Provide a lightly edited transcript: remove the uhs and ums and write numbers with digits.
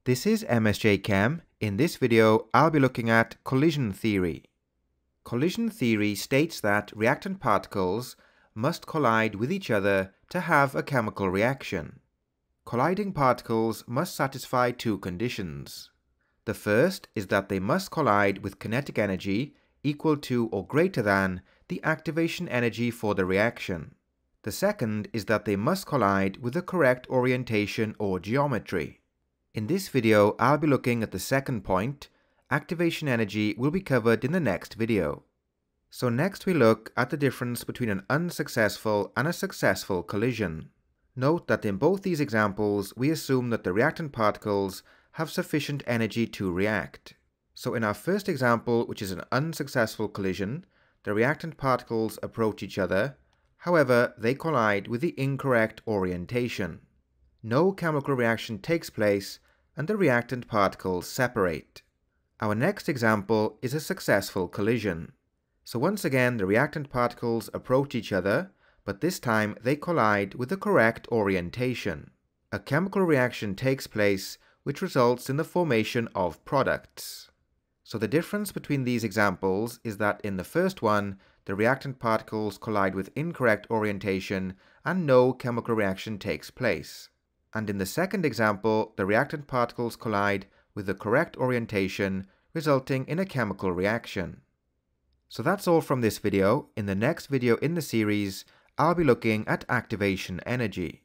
This is MSJ Chem. In this video, I'll be looking at collision theory. Collision theory states that reactant particles must collide with each other to have a chemical reaction. Colliding particles must satisfy two conditions. The first is that they must collide with kinetic energy equal to or greater than the activation energy for the reaction. The second is that they must collide with the correct orientation or geometry. In this video, I'll be looking at the second point. Activation energy will be covered in the next video. So next we look at the difference between an unsuccessful and a successful collision. Note that in both these examples, we assume that the reactant particles have sufficient energy to react. So in our first example, which is an unsuccessful collision, the reactant particles approach each other. However, they collide with the incorrect orientation. No chemical reaction takes place and the reactant particles separate. Our next example is a successful collision. So once again, the reactant particles approach each other, but this time they collide with the correct orientation. A chemical reaction takes place which results in the formation of products. So the difference between these examples is that in the first one, the reactant particles collide with incorrect orientation and no chemical reaction takes place. And in the second example, the reactant particles collide with the correct orientation, resulting in a chemical reaction. So that's all from this video. In the next video in the series, I'll be looking at activation energy.